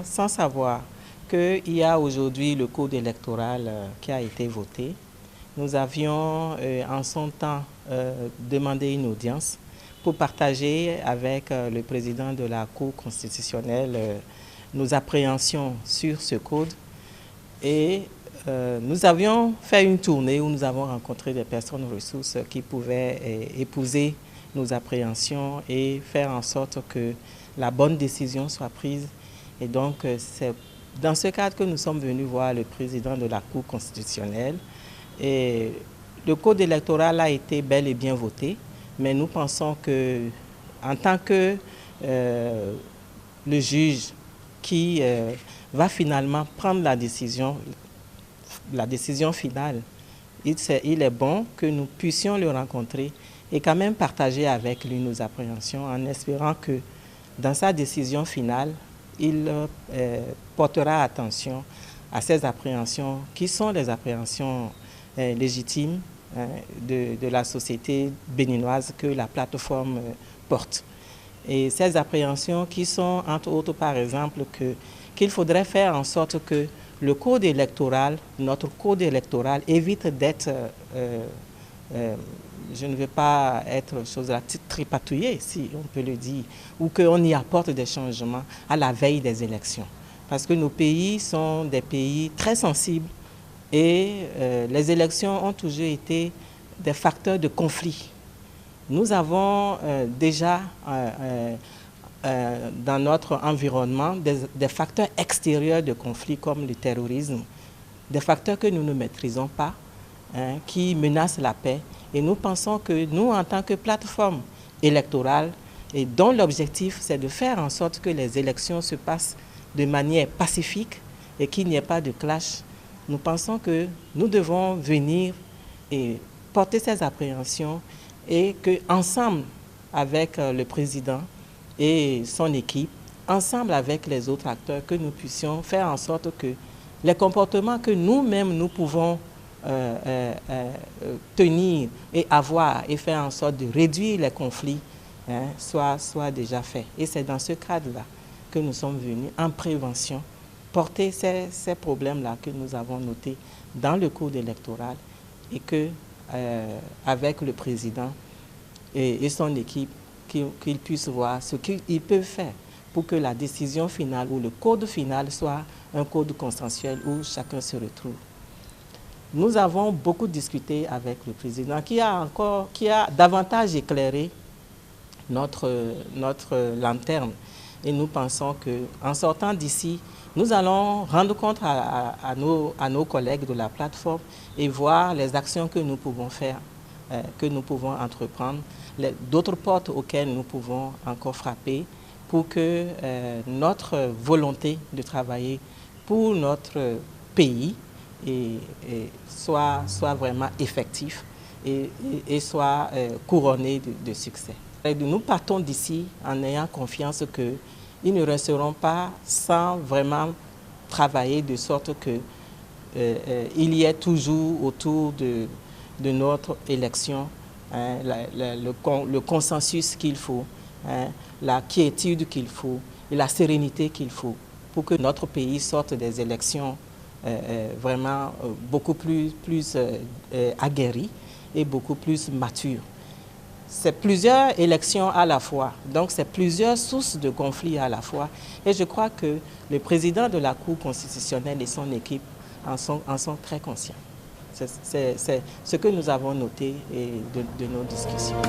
sans savoir qu'il y a aujourd'hui le code électoral qui a été voté. Nous avions en son temps demandé une audience pour partager avec le président de la Cour constitutionnelle nos appréhensions sur ce code. Et nous avions fait une tournée où nous avons rencontré des personnes ressources qui pouvaient épouser nos appréhensions et faire en sorte que la bonne décision soit prise. Et donc, c'est dans ce cadre que nous sommes venus voir le président de la Cour constitutionnelle. Et le code électoral a été bel et bien voté, mais nous pensons que, en tant que le juge qui va finalement prendre la décision finale, il est bon que nous puissions le rencontrer et quand même partager avec lui nos appréhensions en espérant que dans sa décision finale, il portera attention à ces appréhensions qui sont les appréhensions légitimes de la société béninoise que la plateforme porte. Et ces appréhensions qui sont, entre autres, par exemple, qu'il faudrait faire en sorte que le code électoral, notre code électoral, évite d'être, je ne veux pas être chose-là, tripatouillé, si on peut le dire, ou qu'on y apporte des changements à la veille des élections. Parce que nos pays sont des pays très sensibles et les élections ont toujours été des facteurs de conflit. Nous avons déjà dans notre environnement des facteurs extérieurs de conflit comme le terrorisme, des facteurs que nous ne maîtrisons pas, qui menacent la paix. Et nous pensons que nous, en tant que plateforme électorale, et dont l'objectif c'est de faire en sorte que les élections se passent de manière pacifique et qu'il n'y ait pas de clash, nous pensons que nous devons venir et porter ces appréhensions et qu'ensemble avec le président et son équipe, ensemble avec les autres acteurs, que nous puissions faire en sorte que les comportements que nous-mêmes nous pouvons tenir et avoir et faire en sorte de réduire les conflits soient déjà faits. Et c'est dans ce cadre-là que nous sommes venus en prévention porter ces problèmes-là que nous avons notés dans le code électoral et que avec le président et son équipe, qu'ils puissent voir ce qu'ils peuvent faire pour que la décision finale ou le code final soit un code consensuel où chacun se retrouve. Nous avons beaucoup discuté avec le président qui a davantage éclairé notre lanterne. Et nous pensons qu'en sortant d'ici, nous allons rendre compte à nos collègues de la plateforme et voir les actions que nous pouvons faire, que nous pouvons entreprendre, d'autres portes auxquelles nous pouvons encore frapper pour que notre volonté de travailler pour notre pays soit vraiment effectif et soit couronné de succès. Et nous partons d'ici en ayant confiance qu'ils ne resteront pas sans vraiment travailler de sorte qu'il y ait toujours autour de notre élection le consensus qu'il faut, la quiétude qu'il faut et la sérénité qu'il faut pour que notre pays sorte des élections vraiment beaucoup plus aguerries et beaucoup plus matures. C'est plusieurs élections à la fois, donc c'est plusieurs sources de conflits à la fois. Et je crois que le président de la Cour constitutionnelle et son équipe en sont très conscients. C'est ce que nous avons noté de nos discussions.